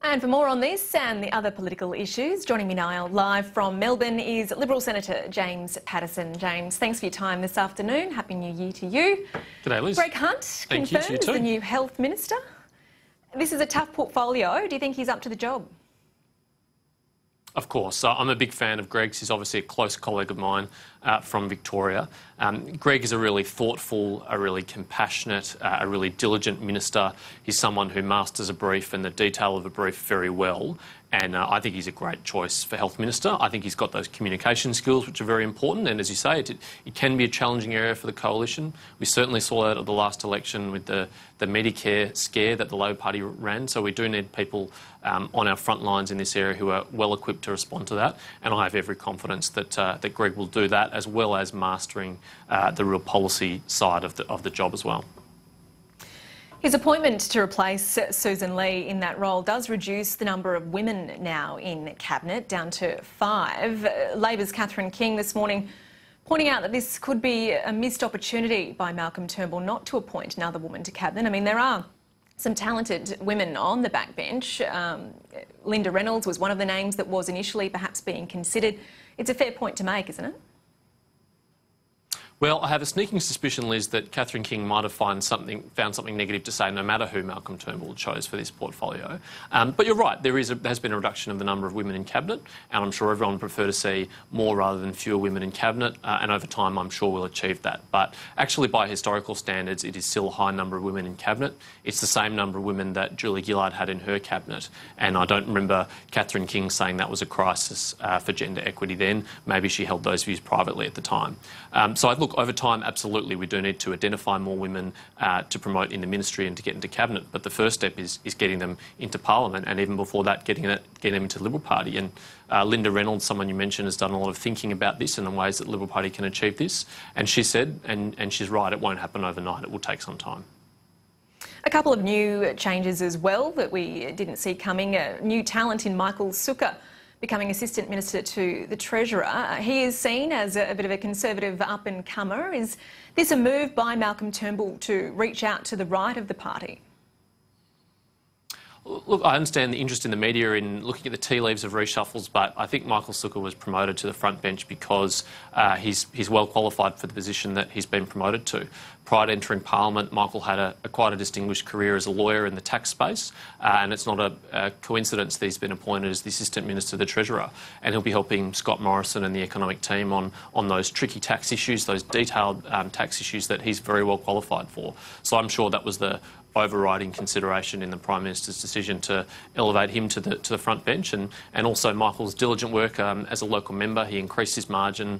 And for more on this and the other political issues, joining me now live from Melbourne is Liberal Senator James Paterson. James, thanks for your time this afternoon. Happy New Year to you. G'day, Liz. Greg Hunt confirmed as the new Health Minister. This is a tough portfolio. Do you think he's up to the job? Of course. I'm a big fan of Greg's. He's obviously a close colleague of mine from Victoria. Greg is a really thoughtful, a really compassionate, a really diligent minister. He's someone who masters a brief and the detail of a brief very well. And I think he's a great choice for Health Minister. I think he's got those communication skills, which are very important. And as you say, it can be a challenging area for the coalition. We certainly saw that at the last election with the Medicare scare that the Labor Party ran. So we do need people on our front lines in this area who are well equipped to respond to that. And I have every confidence that that Greg will do that, as well as mastering the real policy side of the job as well. His appointment to replace Susan Lee in that role does reduce the number of women now in Cabinet down to 5. Labor's Catherine King this morning pointing out that this could be a missed opportunity by Malcolm Turnbull not to appoint another woman to Cabinet. I mean, there are some talented women on the backbench. Linda Reynolds was one of the names that was initially perhaps being considered. It's a fair point to make, isn't it? Well, I have a sneaking suspicion, Liz, that Catherine King might have found something negative to say, no matter who Malcolm Turnbull chose for this portfolio. But you're right, there has been a reduction of the number of women in Cabinet, and I'm sure everyone would prefer to see more rather than fewer women in Cabinet, and over time I'm sure we'll achieve that. But actually, by historical standards, it is still a high number of women in Cabinet. It's the same number of women that Julie Gillard had in her Cabinet, and I don't remember Catherine King saying that was a crisis for gender equity then. Maybe she held those views privately at the time. So I look, over time, absolutely, we do need to identify more women to promote in the ministry and to get into Cabinet. But the first step is getting them into Parliament, and even before that, getting them into the Liberal Party. And Linda Reynolds, someone you mentioned, has done a lot of thinking about this and the ways that the Liberal Party can achieve this. And she said, and she's right, it won't happen overnight. It will take some time. A couple of new changes as well that we didn't see coming. New talent in Michael Sukkar becoming Assistant Minister to the Treasurer. He is seen as a bit of a Conservative up-and-comer. Is this a move by Malcolm Turnbull to reach out to the right of the party? Look, I understand the interest in the media in looking at the tea leaves of reshuffles, but I think Michael Sukkar was promoted to the front bench because he's well qualified for the position that he's been promoted to. Prior to entering Parliament, Michael had quite a distinguished career as a lawyer in the tax space, and it's not a coincidence that he's been appointed as the Assistant Minister to the Treasurer, and he'll be helping Scott Morrison and the economic team on those tricky tax issues, those detailed tax issues that he's very well qualified for. So I'm sure that was the overriding consideration in the Prime Minister's decision to elevate him to the front bench, and also Michael's diligent work as a local member. He increased his margin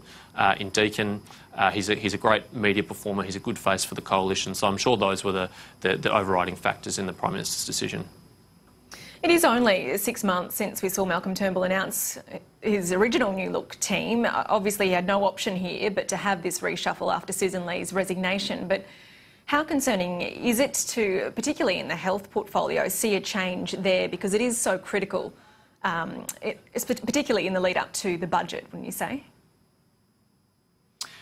in Deakin. He's a great media performer. He's a good face for the coalition. So I'm sure those were the overriding factors in the Prime Minister's decision. It is only 6 months since we saw Malcolm Turnbull announce his original New Look team. Obviously, he had no option here but to have this reshuffle after Susan Lee's resignation. But how concerning is it to, particularly in the health portfolio, see a change there, because it is so critical, particularly in the lead up to the budget, wouldn't you say?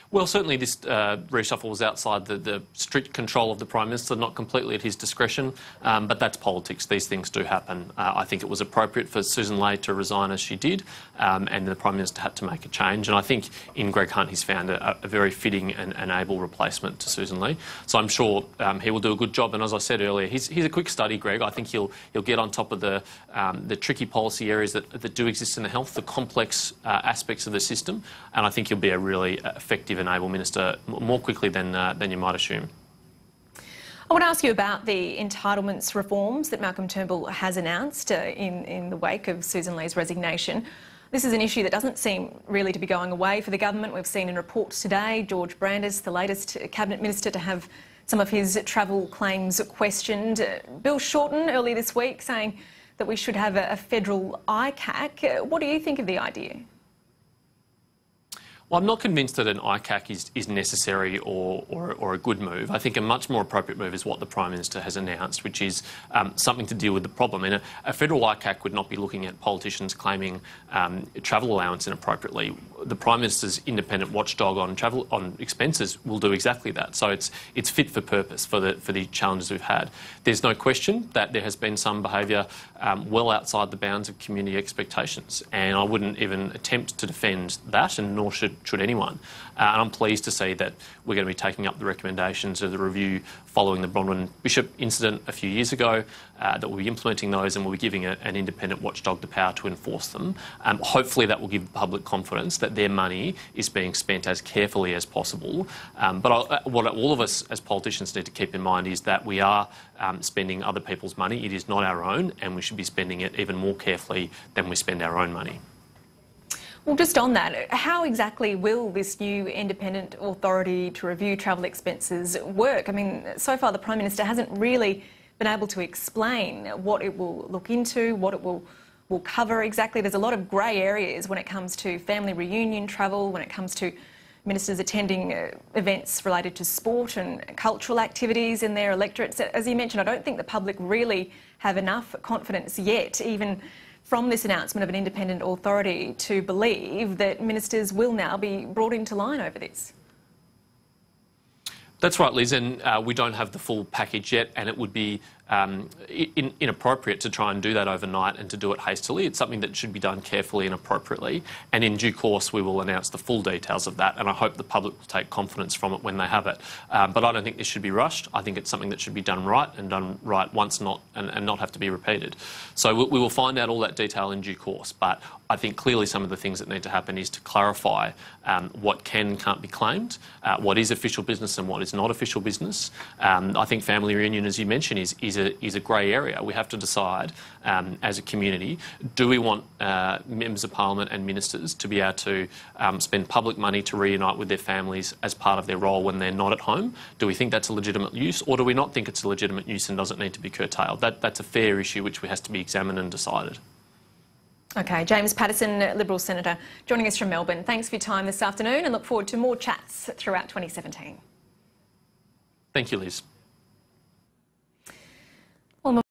Well, certainly this reshuffle was outside the strict control of the Prime Minister, not completely at his discretion, but that's politics. These things do happen. I think it was appropriate for Susan Lee to resign as she did, and the Prime Minister had to make a change. And I think in Greg Hunt he's found a very fitting and able replacement to Susan Lee. So I'm sure he will do a good job. And as I said earlier, he's a quick study, Greg. I think he'll get on top of the tricky policy areas that do exist in the health, the complex aspects of the system, and I think he'll be a really effective and able minister more quickly than you might assume. I want to ask you about the entitlements reforms that Malcolm Turnbull has announced in the wake of Susan Lee's resignation. This is an issue that doesn't seem really to be going away for the government. We've seen in reports today George Brandis, the latest Cabinet Minister, to have some of his travel claims questioned. Bill Shorten earlier this week saying that we should have a federal ICAC. What do you think of the idea? Well, I'm not convinced that an ICAC is necessary or a good move. I think a much more appropriate move is what the Prime Minister has announced, which is something to deal with the problem. And a federal ICAC would not be looking at politicians claiming travel allowance inappropriately. the Prime Minister's independent watchdog on expenses will do exactly that. So it's fit for purpose for the challenges we've had. There's no question that there has been some behaviour well outside the bounds of community expectations, and I wouldn't even attempt to defend that, and nor should anyone. And I'm pleased to see that we're going to be taking up the recommendations of the review following the Bronwyn Bishop incident a few years ago, that we'll be implementing those, and we'll be giving an independent watchdog the power to enforce them. Hopefully that will give the public confidence that their money is being spent as carefully as possible. But what all of us as politicians need to keep in mind is that we are spending other people's money. It is not our own, and we should be spending it even more carefully than we spend our own money. Well, just on that, how exactly will this new independent authority to review travel expenses work? I mean, so far the Prime Minister hasn't really been able to explain what it will look into, what it will cover exactly. There's a lot of grey areas when it comes to family reunion travel, when it comes to ministers attending events related to sport and cultural activities in their electorates. As you mentioned, I don't think the public really have enough confidence yet, even from this announcement of an independent authority, to believe that ministers will now be brought into line over this. That's right, Liz, and we don't have the full package yet, and it would be inappropriate to try and do that overnight and to do it hastily. It's something that should be done carefully and appropriately, and in due course we will announce the full details of that, and I hope the public will take confidence from it when they have it. But I don't think this should be rushed. I think it's something that should be done right, and done right once, and not have to be repeated. So we will find out all that detail in due course, but I think clearly some of the things that need to happen is to clarify what can and can't be claimed, what is official business and what is not official business. I think family reunion, as you mentioned, is a grey area. We have to decide as a community, do we want members of Parliament and ministers to be able to spend public money to reunite with their families as part of their role when they're not at home? Do we think that's a legitimate use, or do we not think it's a legitimate use and doesn't need to be curtailed? That's a fair issue which has to be examined and decided. OK, James Paterson, Liberal Senator, joining us from Melbourne. Thanks for your time this afternoon, and look forward to more chats throughout 2017. Thank you, Liz.